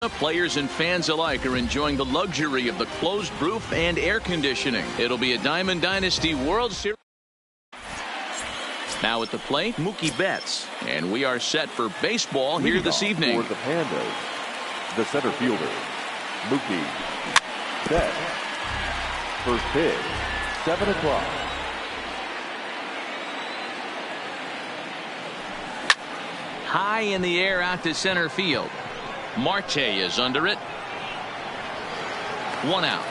Players and fans alike are enjoying the luxury of the closed roof and air conditioning. It'll be a Diamond Dynasty World Series. Now at the plate, Mookie Betts. And we are set for baseball here this evening. For the Pandas, the center fielder, Mookie Betts. First pitch, 7 o'clock. High in the air out to center field. Marte is under it. 1 out.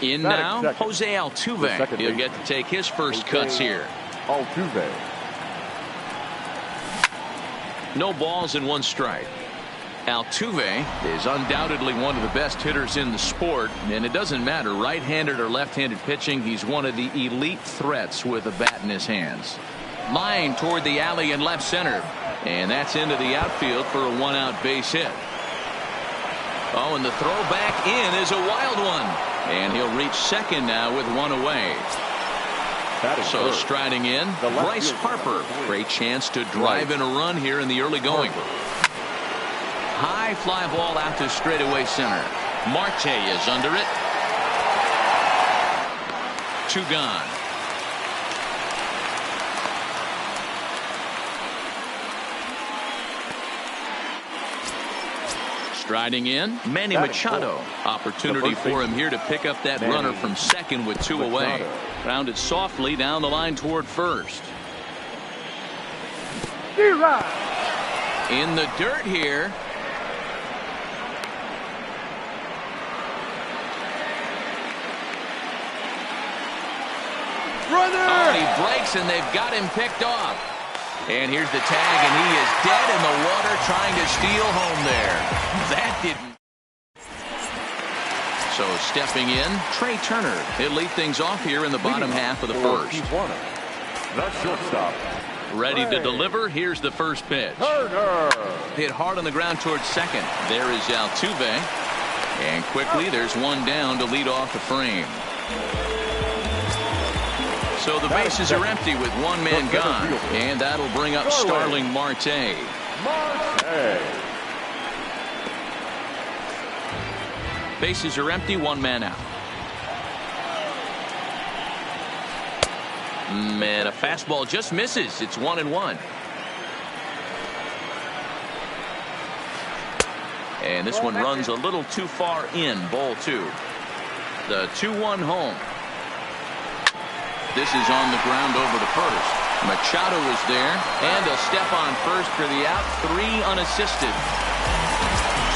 In now, Jose Altuve. He'll get to take his first cuts here. Altuve. No balls and 1 strike. Altuve is undoubtedly one of the best hitters in the sport, and it doesn't matter right-handed or left-handed pitching. He's one of the elite threats with a bat in his hands. Line toward the alley in left center, and that's into the outfield for a 1-out base hit. Oh, and the throw back in is a wild one, and he'll reach second now with 1 away. So striding in, Bryce Harper. Great chance to drive in a run here in the early going. High fly ball out to straightaway center. Marte is under it. 2 gone. Striding in, Manny Machado. Opportunity for him here to pick up that runner from second with 2 away. Grounded softly down the line toward first. In the dirt here. Oh, he breaks, and they've got him picked off. And here's the tag, and he is dead in the water trying to steal home there. That didn't. So stepping in, Trey Turner. He'll lead things off here in the bottom half of the first. The shortstop. Ready to deliver. Here's the first pitch. Turner. Hit hard on the ground towards second. There is Altuve. And quickly, there's 1 down to lead off the frame. So the bases are empty with 1 man gone. And that'll bring up Starling Marte. Bases are empty, 1 man out. And a fastball just misses. It's 1-1. And this one runs a little too far in. Ball 2. The 2-1 home. This is on the ground over the first. Machado is there, and a step on first for the out. 3 unassisted.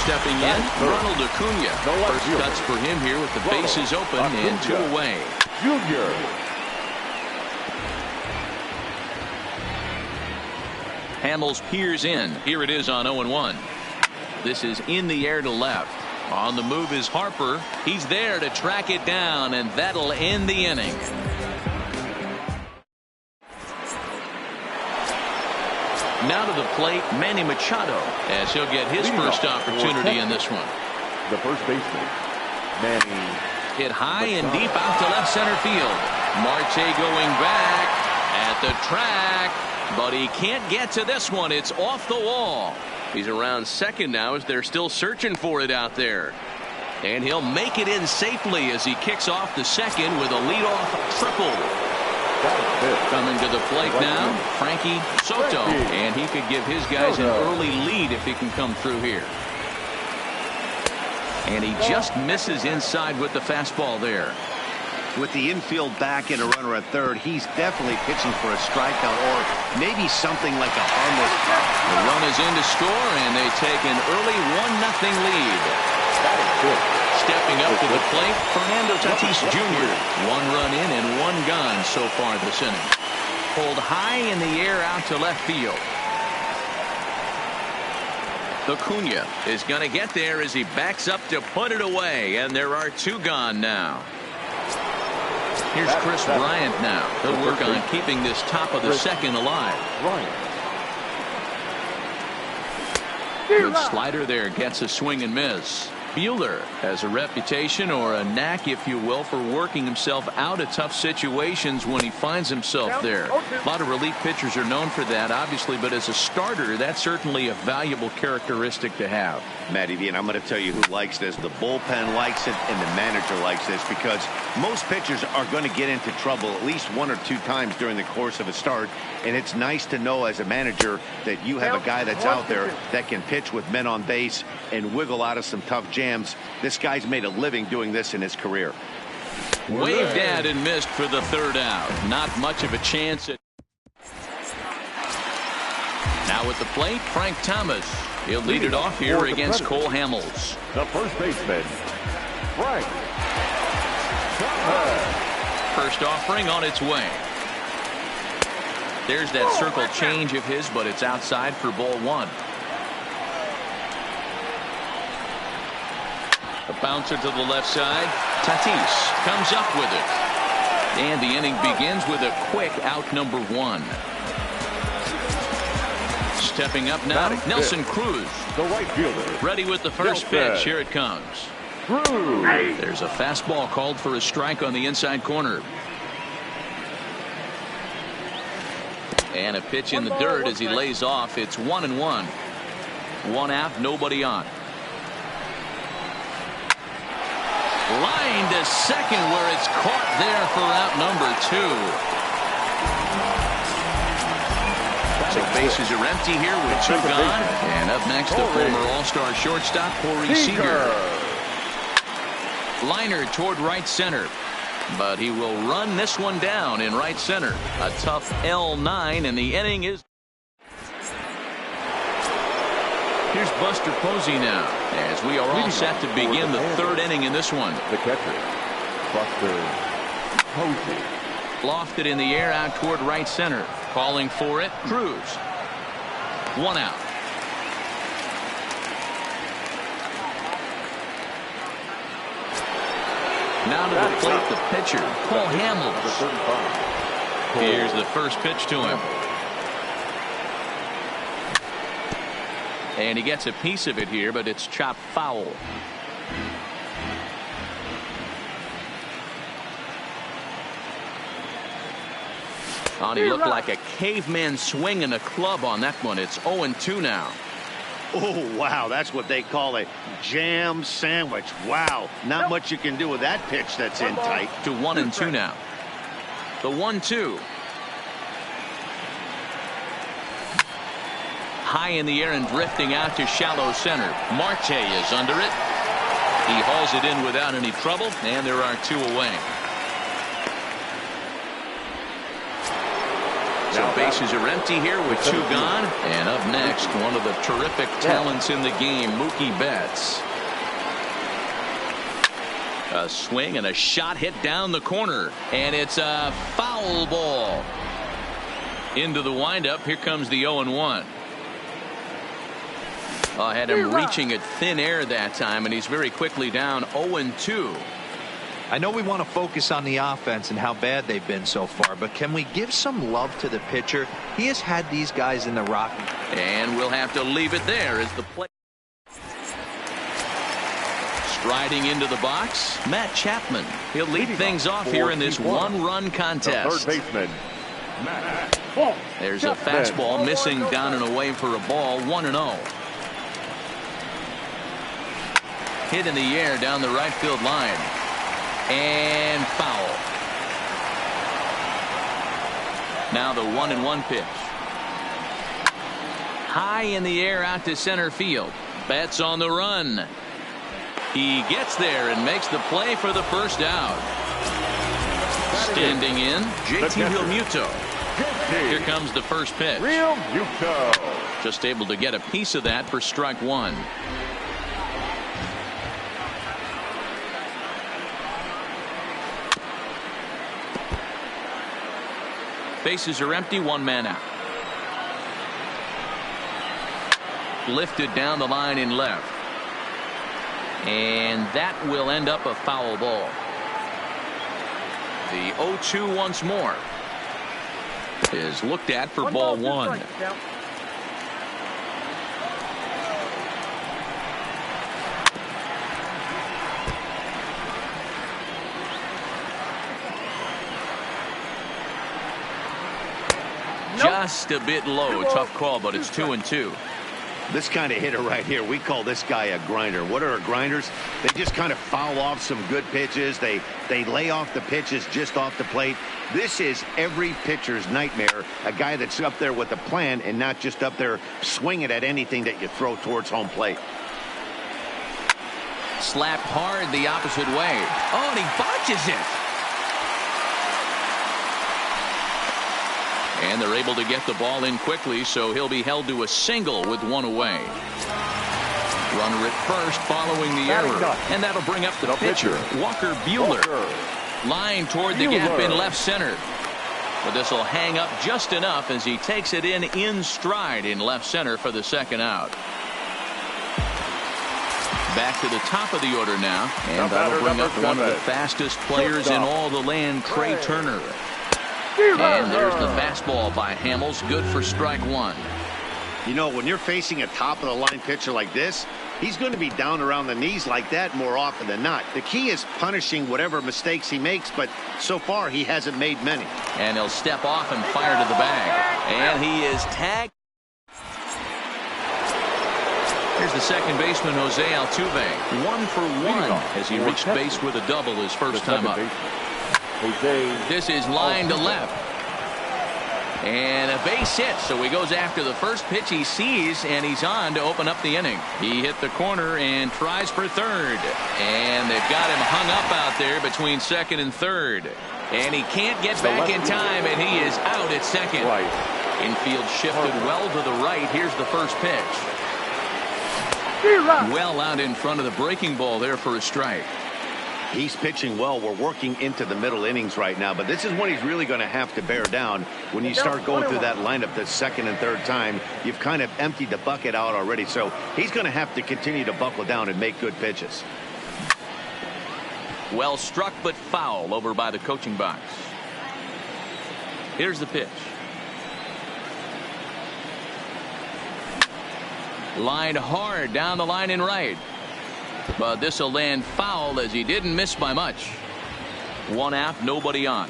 Stepping in, Ronald Acuna. First cuts for him here with the bases open and 2 away. Junior. Hamels peers in. Here it is on 0-1. This is in the air to left. On the move is Harper. He's there to track it down, and that'll end the inning. Now to the plate, Manny Machado, as he'll get his first opportunity in this one. The first baseman, Manny. Hit high and deep out to left center field. Marte going back at the track, but he can't get to this one. It's off the wall. He's around second now as they're still searching for it out there. And he'll make it in safely as he kicks off the second with a leadoff triple. Coming to the plate now, Frankie Soto, and he could give his guys an early lead if he can come through here. And he just misses inside with the fastball there. With the infield back and a runner at third, he's definitely pitching for a strikeout or maybe something like a harmless pop. The run is in to score, and they take an early 1-0 lead. That is good. Stepping up to the plate, Fernando Tatis Jr. 1 run in and 1 gone so far this inning. Pulled high in the air out to left field. Acuna is going to get there as he backs up to put it away, and there are 2 gone now. Here's Chris Bryant now. He'll work on keeping this top of the second alive. Good slider there, gets a swing and miss. Buehler has a reputation, or a knack if you will, for working himself out of tough situations when he finds himself there. A lot of relief pitchers are known for that, obviously, but as a starter, that's certainly a valuable characteristic to have. Matty V, and I'm going to tell you who likes this. The bullpen likes it, and the manager likes this, because most pitchers are going to get into trouble at least 1 or 2 times during the course of a start, and it's nice to know as a manager that you have a guy that's out there that can pitch with men on base and wiggle out of some tough jams. This guy's made a living doing this in his career. Waved at and missed for the 3rd out. Not much of a chance. Now at the plate, Frank Thomas. He'll lead it off here against Cole Hamels. The first baseman, Frank Thomas. First offering on its way. There's that circle change of his, but it's outside for ball 1. A bouncer to the left side. Tatis comes up with it. And the inning begins with a quick out, number 1. Stepping up now, Nelson Cruz. The right fielder. Ready with the first pitch. Here it comes. Cruz. There's a fastball called for a strike on the inside corner. And a pitch in the dirt as he lays off. It's 1-1. 1 out, nobody on. Line to second, where it's caught there for out number 2. So bases are empty here with 2 gone. And up next, the former All-Star shortstop, Corey Seager. Liner toward right center. But he will run this one down in right center. A tough L9, and the inning is. Here's Buster Posey now, as we are all set to begin the 3rd inning in this one. The catcher, Buster Posey. Lofted in the air out toward right center. Calling for it, Cruz. 1 out. Now to the plate, the pitcher, Cole Hamels. Here's the first pitch to him. And he gets a piece of it here, but it's chopped foul. And he looked like a caveman swinging a club on that one. It's 0-2 now. Oh, wow. That's what they call a jam sandwich. Wow. Not much you can do with that pitch that's in tight. To 1-2 now. The 1-2. High in the air and drifting out to shallow center. Marte is under it. He hauls it in without any trouble, and there are 2 away. So bases are empty here with 2 gone. And up next, one of the terrific talents in the game, Mookie Betts. A swing and a shot hit down the corner, and it's a foul ball. Into the windup. Here comes the 0-1. I had him reaching at thin air that time, and he's very quickly down 0-2. I know we want to focus on the offense and how bad they've been so far, but can we give some love to the pitcher? He has had these guys in the Rockies. And we'll have to leave it there as the play. Striding into the box, Matt Chapman. He'll lead things off here in this 1-run contest. The 3rd baseman, Matt. There's a fastball missing down and away for a ball. 1-0. Hit in the air down the right field line. And foul. Now the 1-1 pitch. High in the air out to center field. Betts on the run. He gets there and makes the play for the first out. Standing in, JT Realmuto. Here comes the first pitch. Realmuto. Just able to get a piece of that for strike 1. Bases are empty, 1 man out. Lifted down the line in left. And that will end up a foul ball. The 0-2 once more is looked at for ball 1. just a bit low. Tough call, but it's 2-2. This kind of hitter right here, we call this guy a grinder. What are grinders? They just kind of foul off some good pitches. They lay off the pitches just off the plate. This is every pitcher's nightmare, a guy that's up there with a plan and not just up there swinging at anything that you throw towards home plate. Slapped hard the opposite way. Oh, and he botches it. And they're able to get the ball in quickly, so he'll be held to a single with one away. Runner at first following the error. And that'll bring up the pitcher, Walker Buehler. Line toward the gap in left center. But this will hang up just enough as he takes it in stride in left center for the second out. Back to the top of the order now. And that'll bring up one of the fastest players in all the land, Trey Turner. And there's the fastball by Hamels, good for strike one. You know, when you're facing a top-of-the-line pitcher like this, he's going to be down around the knees like that more often than not. The key is punishing whatever mistakes he makes, but so far he hasn't made many. And he'll step off and fire to the bag. And he is tagged. Here's the second baseman, Jose Altuve. 1 for 1 as he reached base with a double his first time up. This is line to left. And a base hit, so he goes after the first pitch he sees, and he's on to open up the inning. He hit the corner and tries for third. And they've got him hung up out there between second and third. And he can't get back in time, and he is out at second. Infield shifted well to the right. Here's the first pitch. Well out in front of the breaking ball there for a strike. He's pitching well. We're working into the middle innings right now, but this is when he's really going to have to bear down. When you start going through that lineup the second and third time, you've kind of emptied the bucket out already. So he's going to have to continue to buckle down and make good pitches. Well struck but foul over by the coaching box. Here's the pitch. Line hard down the line in right. But this will land foul as he didn't miss by much. 1 out, nobody on.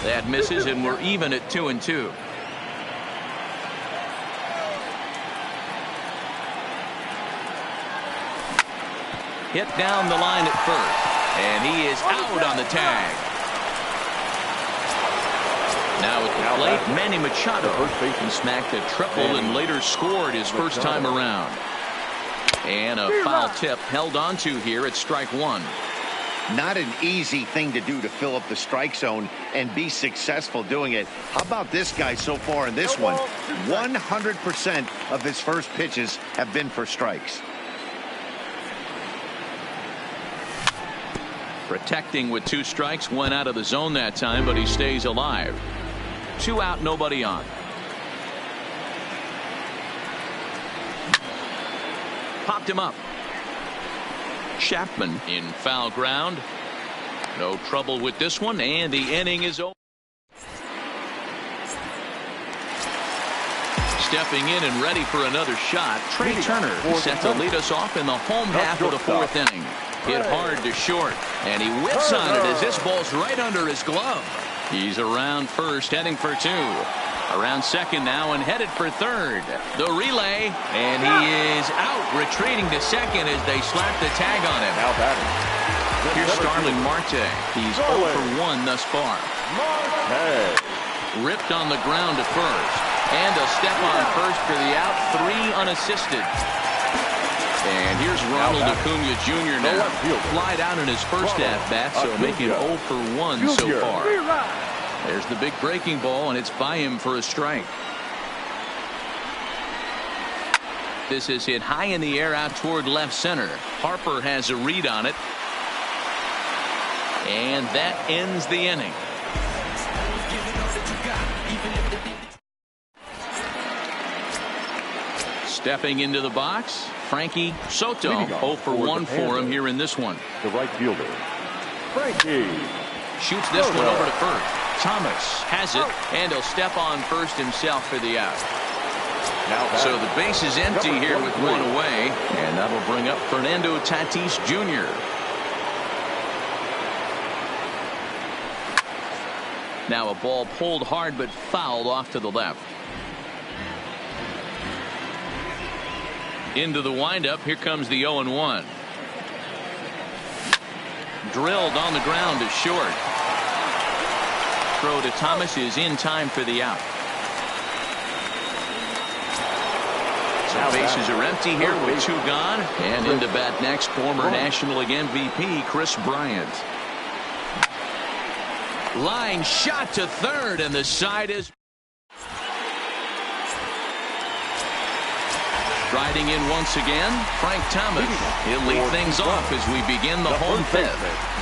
That misses, and we're even at 2-2. Hit down the line at first, and he is out on the tag. Now at the plate, Manny Machado. He smacked a triple and later scored his first time around. And a foul tip held on to here at strike one. Not an easy thing to do to fill up the strike zone and be successful doing it. How about this guy so far in this one? 100% of his first pitches have been for strikes. Protecting with 2 strikes, went out of the zone that time, but he stays alive. 2 out, nobody on. Popped him up. Chapman in foul ground. No trouble with this one, and the inning is over. Stepping in and ready for another shot, Trey Turner set to lead us off in the home half of the 4th inning. Hit hard to short, and he whips on it as this ball's right under his glove. He's around first, heading for 2. Around second now and headed for third. The relay, and he is out, retreating to second as they slap the tag on him. Now batting. Here's Starling Marte. He's 0 for 1 thus far. Ripped on the ground to first. And a step on first for the out, 3 unassisted. And here's Ronald Acuna Jr. now. Flied out in his first at-bat, so making 0 for 1 so far. There's the big breaking ball, and it's by him for a strike. This is hit high in the air out toward left center. Harper has a read on it. And that ends the inning. Stepping into the box, Frankie Soto. 0 for 1 for him here in this one. The right fielder, Frankie. Shoots this one over to first. Thomas has it, and he'll step on first himself for the out. So the base is empty here with 1 away, and that'll bring up Fernando Tatis Jr. Now a ball pulled hard but fouled off to the left. Into the windup. Here comes the 0-1. Drilled on the ground to short. Throw to Thomas is in time for the out. So bases are empty here with 2 gone. And into bat next, former National League MVP Kris Bryant. Line shot to third, and the side is riding in once again. Frank Thomas. He'll lead things off as we begin the home 5th.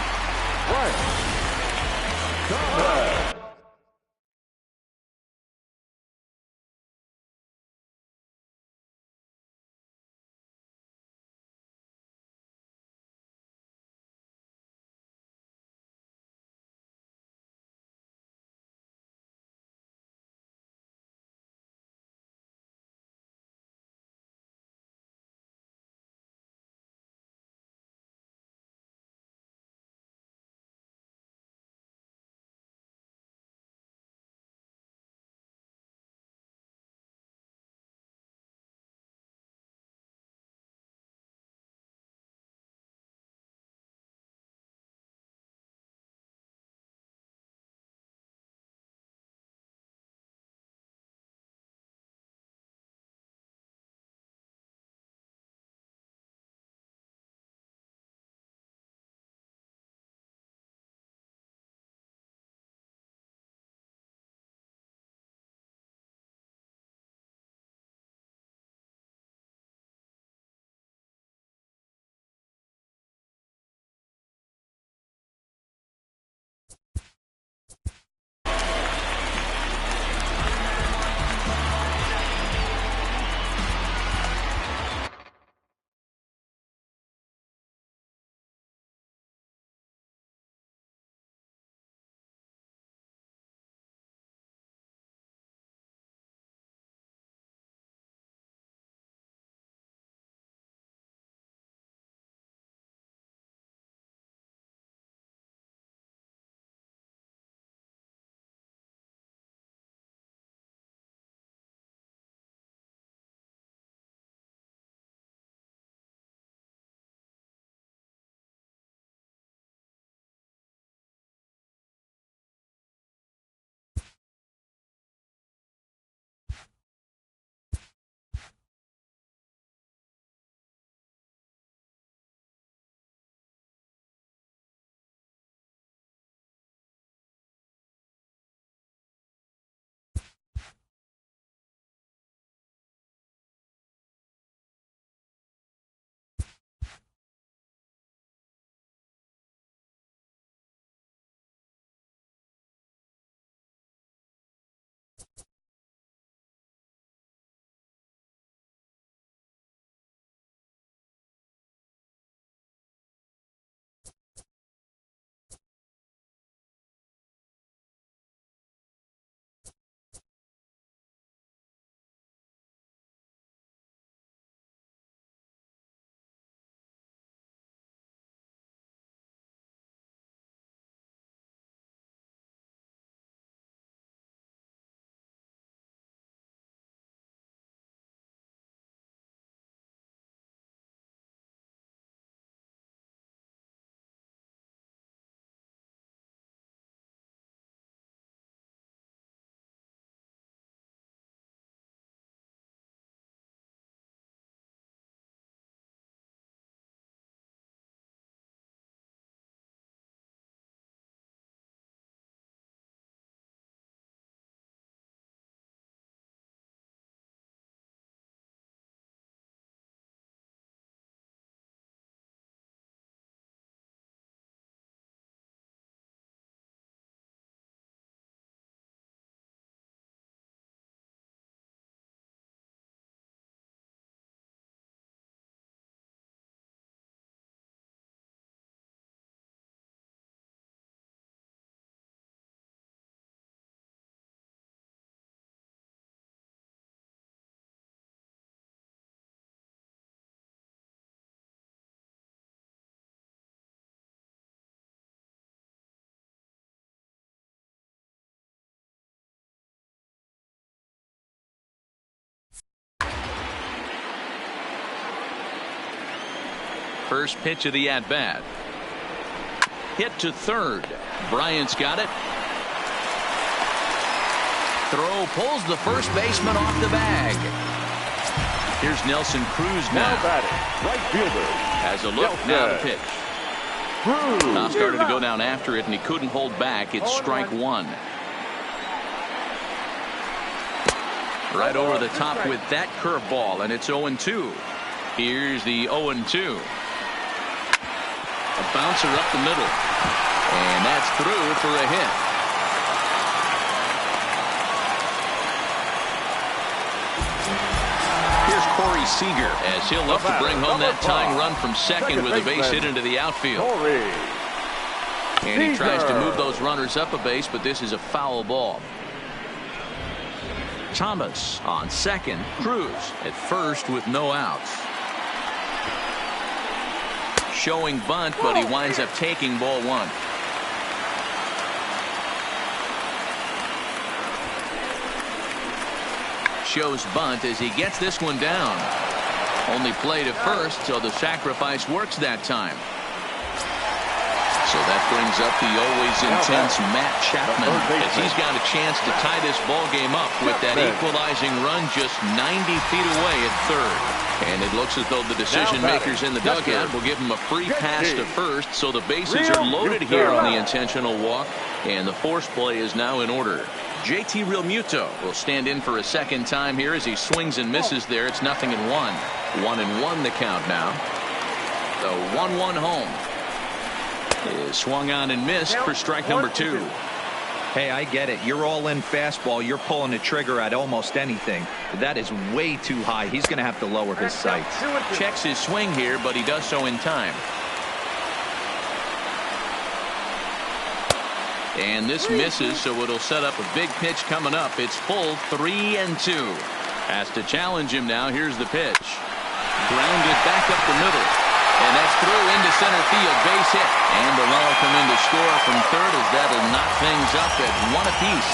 First pitch of the at-bat. Hit to third. Bryant's got it. Throw pulls the first baseman off the bag. Here's Nelson Cruz now. batting, right fielder. Has a look. Now the pitch. Now started to go down after it, and he couldn't hold back. It's strike one. Right over the top with that curveball, and it's 0-2. Here's the 0-2. A bouncer up the middle, and that's through for a hit. Here's Corey Seager as he'll look to bring home that tying run from second with a base hit into the outfield. And he tries to move those runners up a base, but this is a foul ball. Thomas on second. Cruz at first with no outs. Showing bunt, but he winds up taking ball one. Shows bunt as he gets this one down. Only play to first, so the sacrifice works that time. So that brings up the always intense Matt Chapman as he's got a chance to tie this ball game up with that equalizing run just 90 feet away at third. And it looks as though the decision makers in the dugout will give him a free pass to first, so the bases are loaded here on the intentional walk, and the force play is now in order. JT Realmuto will stand in for a second time here as he swings and misses there. It's 0-1. 1-1 the count now. The 1-1 home is swung on and missed for strike number 2. Hey, I get it. You're all in fastball. You're pulling the trigger at almost anything. That is way too high. He's going to have to lower his sights. Checks his swing here, but he does so in time. And this misses, so it'll set up a big pitch coming up. It's full 3-2. Has to challenge him now. Here's the pitch. Grounded back up the middle. And that's through into center field. Base hit. And the run will come in to score from third as that'll knock things up at 1 apiece.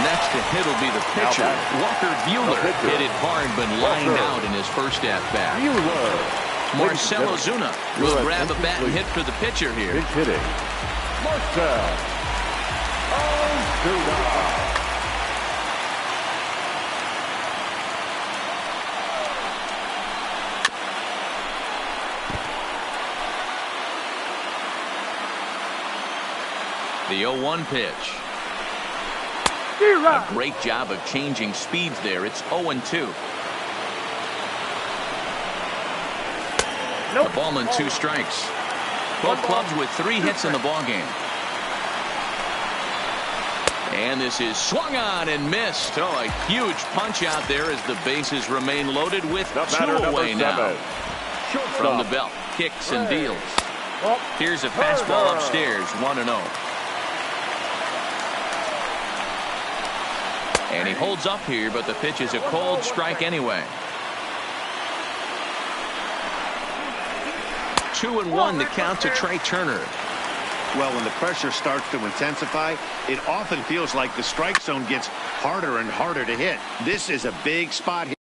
Next to hit will be the pitcher. Walker Buehler hit it hard but lined out in his first at-bat. Marcell Ozuna will grab a bat and hit for the pitcher here. Hitting. Marcell Ozuna. The 0-1 pitch. A great job of changing speeds there. It's 0-2. A ball and 2 strikes. Both clubs with 3 hits in the ballgame. And this is swung on and missed. Oh, a huge punch out there as the bases remain loaded with 2 away now. From the belt, kicks and deals. Here's a fastball upstairs, 1-0. And he holds up here, but the pitch is a cold strike anyway. 2-1 the count to Trey Turner. Well, when the pressure starts to intensify, it often feels like the strike zone gets harder and harder to hit. This is a big spot here.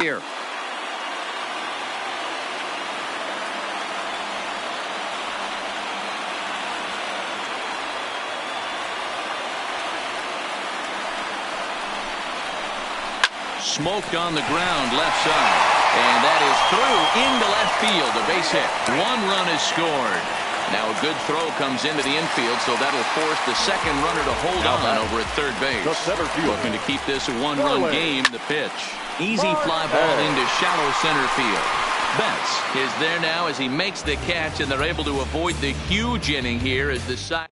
Here. Smoked on the ground left side. And that is through into left field. A base hit. 1 run is scored. Now a good throw comes into the infield, so that'll force the second runner to hold on over at third base. Looking to keep this a one-run game. The pitch. Easy fly ball into shallow center field. Betts is there now as he makes the catch, and they're able to avoid the huge inning here as the side.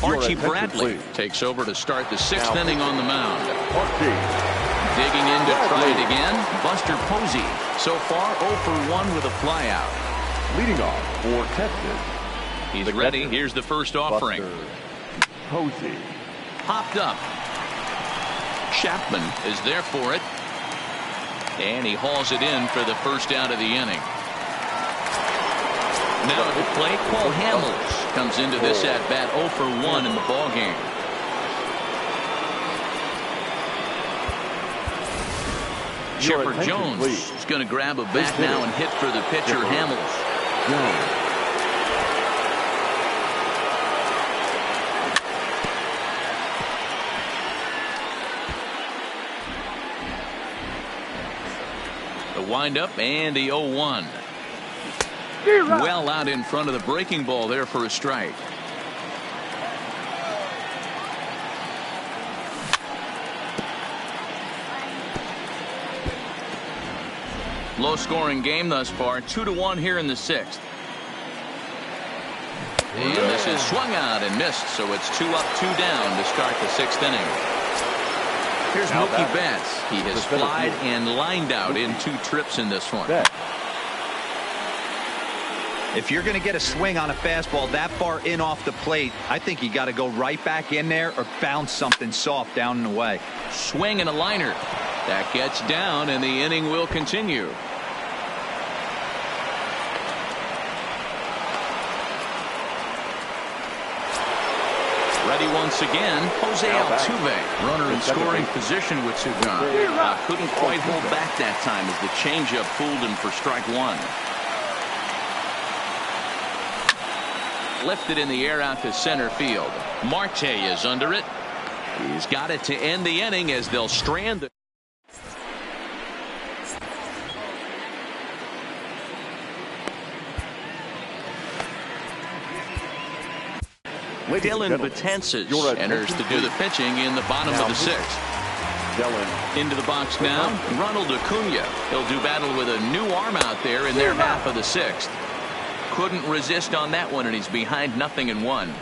Archie Bradley takes over to start the sixth inning on the mound. Digging in to try it again, Buster Posey. So far 0 for 1 with a flyout. Leading off for Texas. He's ready. Here's the first offering. Posey. Popped up. Chapman is there for it. And he hauls it in for the first out of the inning. Now to the plate, Paul Hamels comes into this at bat 0 for 1 in the ball game. Chipper Jones is going to grab a bat now and hit for the pitcher Hamels. The windup and the 0-1. Well out in front of the breaking ball there for a strike. Low scoring game thus far, 2-1 here in the sixth. And this is swung out and missed, so it's 2 up, 2 down to start the sixth inning. Here's Mookie Betts. He has flied and lined out in 2 trips in this one. If you're going to get a swing on a fastball that far in off the plate, I think you got to go right back in there or bounce something soft down and away. Swing and a liner. That gets down, and the inning will continue. Ready once again, Jose Altuve. Runner in scoring position with Cigar. Couldn't quite hold back that time as the changeup fooled him for strike 1. Lifted in the air out to center field. Marte is under it. He's got it to end the inning as they'll strand the. Dylan Betances enters to do the pitching in the bottom of the sixth. Into the box now, Ronald Acuna. He'll do battle with a new arm out there in their half of the sixth. Couldn't resist on that one, and he's behind 0-1.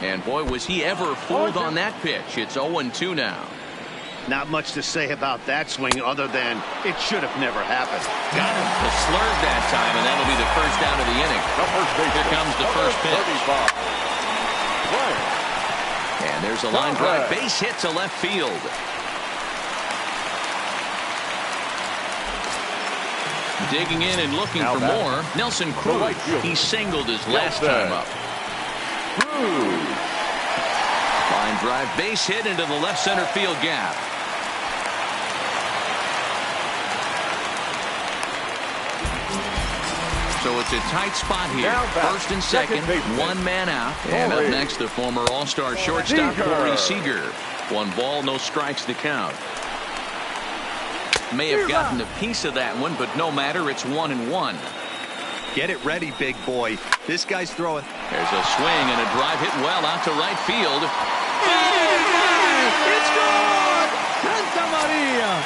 And boy, was he ever fooled on that pitch. It's 0-2 now. Not much to say about that swing other than it should have never happened. Got him to slurve that time, and that'll be the first out of the inning. Here comes the first pitch. And there's a line drive. Base hit to left field. Digging in and looking for more. Nelson Cruz. He singled his last time up. Line drive, base hit into the left center field gap. So it's a tight spot here. First and second, 1 man out. And up next, the former All-Star shortstop Corey Seager. 1 ball, no strikes to count. May have gotten a piece of that one, but no matter, it's 1-1. Get it ready, big boy. This guy's throwing. There's a swing and a drive hit well out to right field. It's gone! Santa Maria!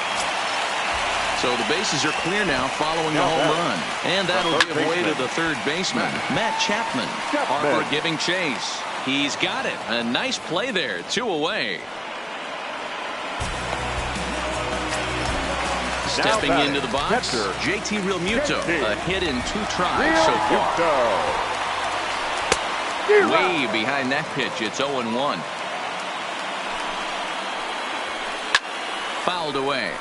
So the bases are clear now following the home run. And that'll give way to the third baseman, Matt Chapman. Harper giving chase. He's got it. A nice play there. 2 away. Stepping into the box, JT Realmuto. A hit in 2 tries so far. Way behind that pitch. It's 0-1. Fouled away.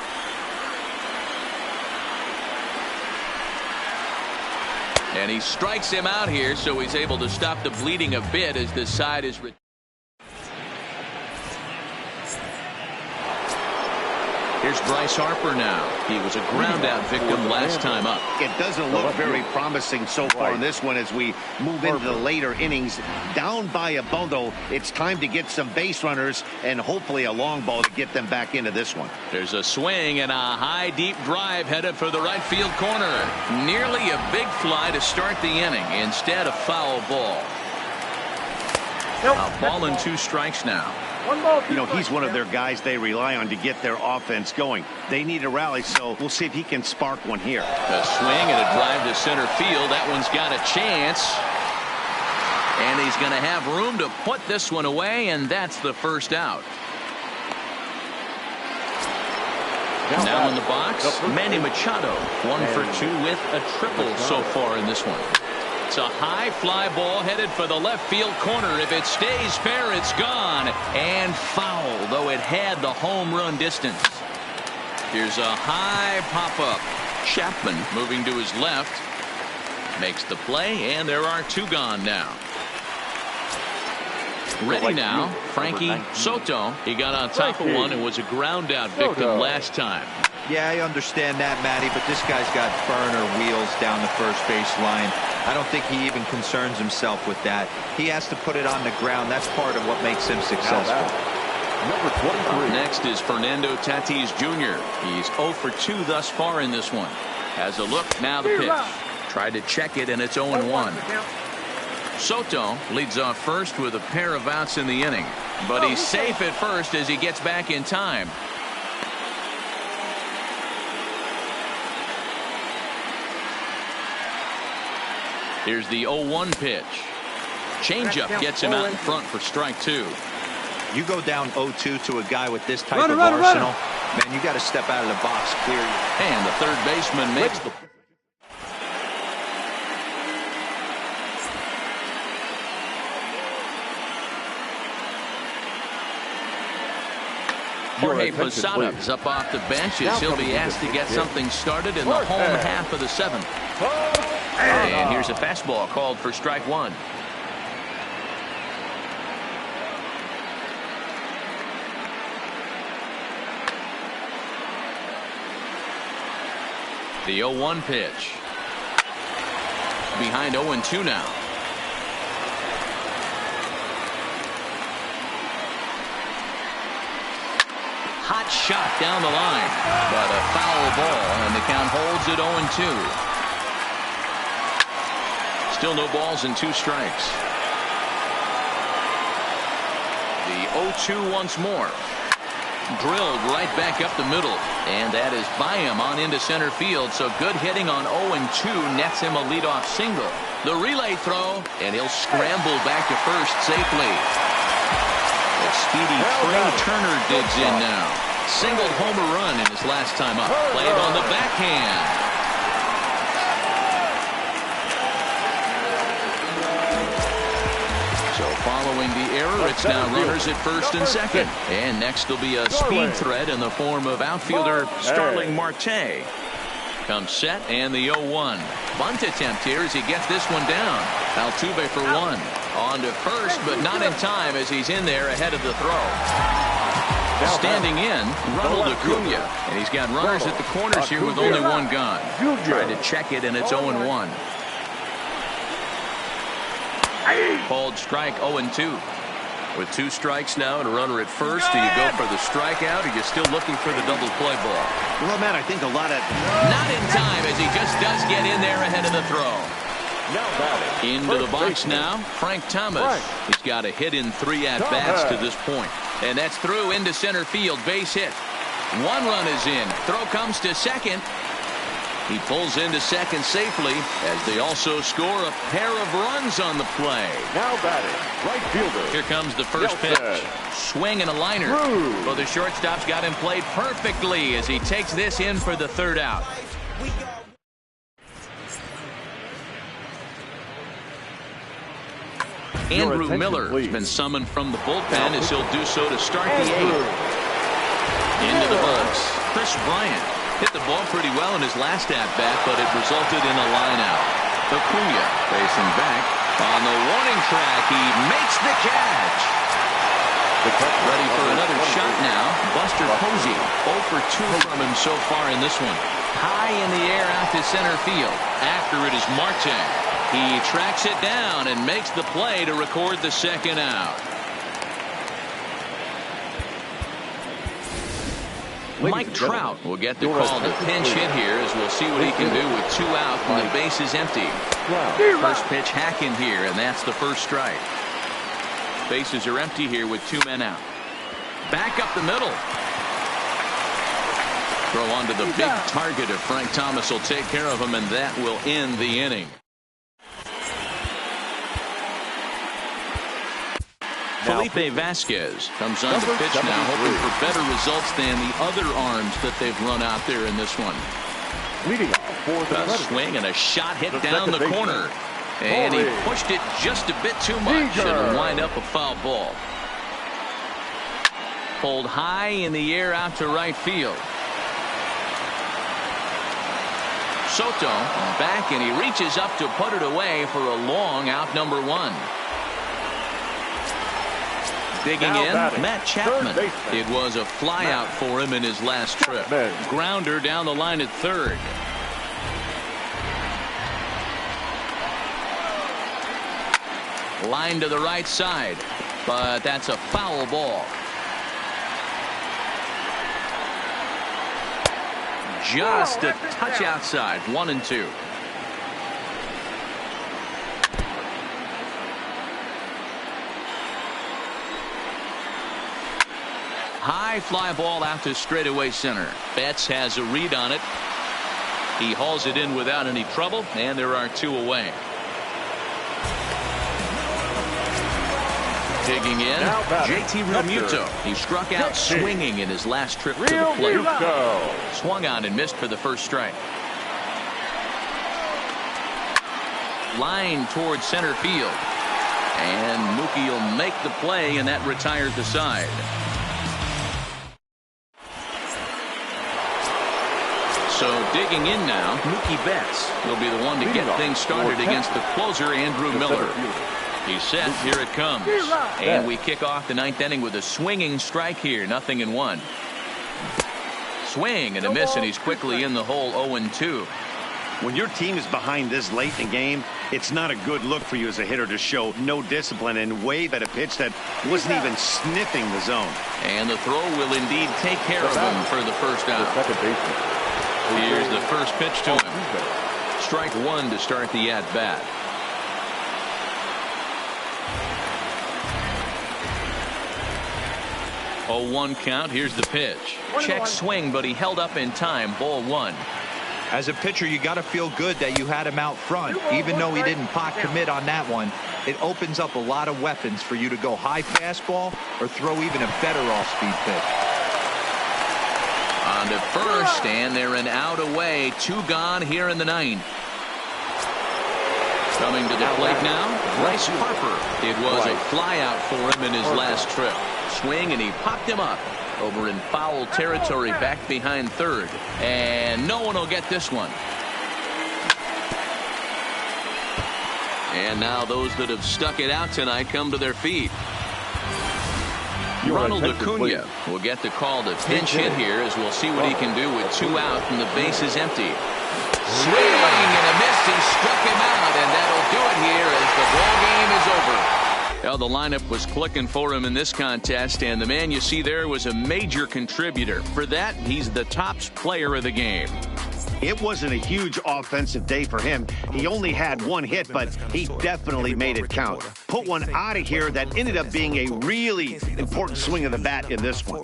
And he strikes him out here, so he's able to stop the bleeding a bit as the side is. Here's Bryce Harper now. He was a ground out victim last time up. It doesn't look very promising so far in this one as we move into the later innings. Down by a bundle, it's time to get some base runners and hopefully a long ball to get them back into this one. There's a swing and a high deep drive headed for the right field corner. Nearly a big fly to start the inning. Instead, a foul ball. A ball and 2 strikes now. You know, he's one of their guys they rely on to get their offense going. They need a rally, so we'll see if he can spark one here. A swing and a drive to center field. That one's got a chance. And he's going to have room to put this one away, and that's the first out. Now in the box, Manny Machado. 1 for 2 with a triple so far in this one. It's a high fly ball headed for the left field corner. If it stays fair, it's gone. And foul, though it had the home run distance. Here's a high pop-up. Chapman moving to his left. Makes the play, and there are 2 gone now. Ready now, Frankie Soto. He got on top of one and was a ground out victim last time. Yeah, I understand that, Matty, but this guy's got burner wheels down the first base line. I don't think he even concerns himself with that. He has to put it on the ground. That's part of what makes him successful. Number 23. Next is Fernando Tatis Jr. He's 0 for 2 thus far in this one. Has a look, now the pitch. Tried to check it, and it's 0-1. Soto leads off first with a pair of outs in the inning. But he's safe at first as he gets back in time. Here's the 0-1 pitch. Changeup gets him out in front for strike 2. You go down 0-2 to a guy with this type of arsenal, man, you got to step out of the box, clear. And the third baseman makes the... Jorge Posada is up off the bench as he'll be asked to get something started in the home half of the 7th. And here's a fastball called for strike 1. The 0-1 pitch. Behind 0-2 now. Hot shot down the line, but a foul ball, and the count holds at 0-2. Still no balls and 2 strikes. The 0-2 once more. Drilled right back up the middle, and that is by him on into center field. So good hitting on 0-2 nets him a leadoff single. The relay throw, and he'll scramble back to first safely. The speedy Trey Turner digs in now. Singled homer run in his last time up. Played on the backhand. So following the error, it's now runners at first and second. And next will be a speed threat in the form of outfielder Starling Marte. Comes set and the 0-1. Bunt attempt here as he gets this one down. Altuve for 1. On to first, but not in time as he's in there ahead of the throw. Standing in, Ronald Acuna. And he's got runners at the corners here with only 1 gone. Trying to check it, and it's 0-1. Called strike 0-2. With 2 strikes now and a runner at first, do you go for the strikeout, or are you still looking for the double play ball? Well, Matt, I think a lot of... Not in time as he just does get in there ahead of the throw. Into the box now, Frank Thomas. He's got a hit in 3 at-bats to this point. And that's through into center field, base hit. 1 run is in. Throw comes to second. He pulls into second safely as they also score a pair of runs on the play. Now batting, right fielder. Here comes the first pitch. Swing and a liner. Well, the shortstop's got him played perfectly as he takes this in for the 3rd out. Andrew Miller has been summoned from the bullpen as he'll do so to start the 8th. Into the box, Chris Bryant hit the ball pretty well in his last at-bat, but it resulted in a line-out. Acuna facing back on the warning track. He makes the catch. Ready for another shot now. Buster Posey, 0 for 2 from him so far in this one. High in the air out to center field. After it is Marte. He tracks it down and makes the play to record the second out. Mike Trout will get the call to pinch hit here, as we'll see what he can do with 2 out and the base is empty. First pitch hack in here, and that's the first strike. Bases are empty here with 2 men out. Back up the middle. Throw onto the big target of Frank Thomas will take care of him, and that will end the inning. Felipe Vasquez comes on to pitch now, hoping for better results than the other arms that they've run out there in this one. Leading off for the A swing and a shot hit down the corner. And he pushed it just a bit too much and wind up a foul ball. Pulled high in the air out to right field. Soto back, and he reaches up to put it away for a long out, number 1. Digging in, Matt Chapman. It was a flyout for him in his last trip. Grounder down the line at third. Line to the right side, but that's a foul ball. Just a touch outside, 1-2. High fly ball out to straightaway center. Betts has a read on it. He hauls it in without any trouble, and there are 2 away. Digging in, JT Realmuto. He struck out swinging in his last trip to the plate. Swung on and missed for the first strike. Line towards center field. And Mookie will make the play, and that retires the side. So digging in now, Mookie Betts will be the one to get things started against the closer, Andrew Miller. He's set. Here it comes. And we kick off the 9th inning with a swinging strike here. 0-1. Swing and a miss, and he's quickly in the hole. 0-2. When your team is behind this late in the game, it's not a good look for you as a hitter to show no discipline and wave at a pitch that wasn't even sniffing the zone. And the throw will indeed take care of him for the first out. Here's the first pitch to him. Strike 1 to start the at-bat. 0-1 count. Here's the pitch. Check swing, but he held up in time. Ball 1. As a pitcher, you got to feel good that you had him out front. Even though he didn't pot commit on that one, it opens up a lot of weapons for you to go high fastball or throw even a better off-speed pitch. On to first, and they're an out away. 2 gone here in the 9th. Coming to the plate now, Bryce Harper. It was a flyout for him in his last trip. Swing, and he popped him up over in foul territory back behind third. And no one will get this one. And now those that have stuck it out tonight come to their feet. Ronald Acuna will get the call to pinch hit here, as we'll see what he can do with 2 out and the base is empty. Swing and a miss. He struck him out, and that'll do it here as the ball game is over. Well, the lineup was clicking for him in this contest, and the man you see there was a major contributor. For that, he's the top player of the game. It wasn't a huge offensive day for him. He only had 1 hit, but he definitely made it count. Put one out of here that ended up being a really important swing of the bat in this one.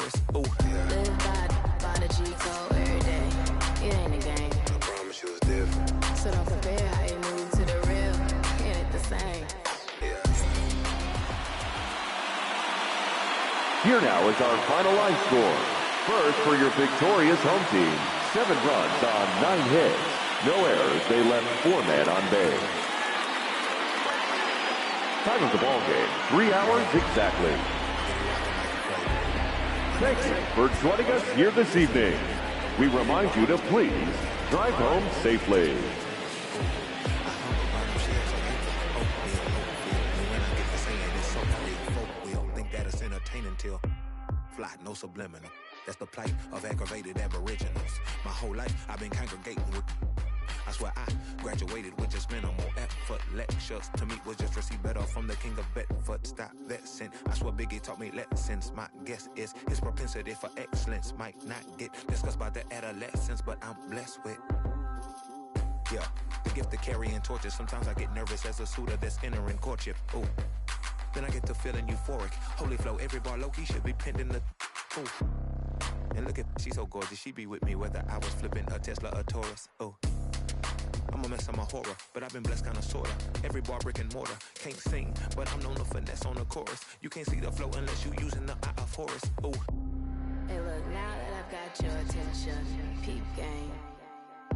Here now is our final line score. First, for your victorious home team, 7 runs on 9 hits. No errors. They left 4 men on base. Time of the ball game, 3 hours exactly. Thanks for joining us here this evening. We remind you to please drive home safely. Entertaining till fly, no subliminal. That's the plight of aggravated aboriginals. My whole life I've been congregating with. I swear I graduated with just minimal effort. Lectures to me was just receive better from the king of Bedford. Stop vexing. I swear Biggie taught me lessons. My guess is his propensity for excellence might not get discussed by the adolescents, but I'm blessed with. Yeah, the gift of carrying torches. Sometimes I get nervous as a suitor that's entering courtship. Ooh, then I get to feeling euphoric. Holy flow, every bar low-key should be pinned in the. Ooh. And look at, she's so gorgeous. She be with me whether I was flipping a Tesla or Taurus. Ooh. I'm a mess, I'm a horror, but I've been blessed kinda sorta. Every bar brick and mortar, can't sing, but I'm known to finesse on the chorus. You can't see the flow unless you using the eye of Horus. Ooh. Hey look, now that I've got your attention, peep game.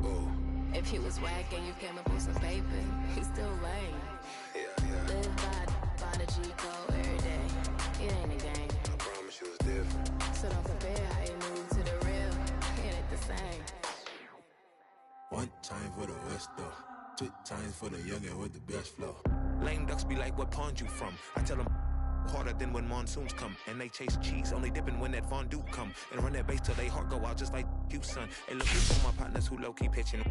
Ooh. If he was whack and you came up with some paper, he's still lame. Yeah. Live by the G code every day. It ain't a game. I promise you it's different. So don't compare how you move to the real. It ain't the same. One time for the West though, 2 times for the youngin' with the best flow. Lame ducks be like, what pond you from? I tell them harder than when monsoons come. And they chase cheese, only dipping when that fondue come. And run that bass till they heart go out just like you, son. Hey, look, it's all my partners who low-key pitching.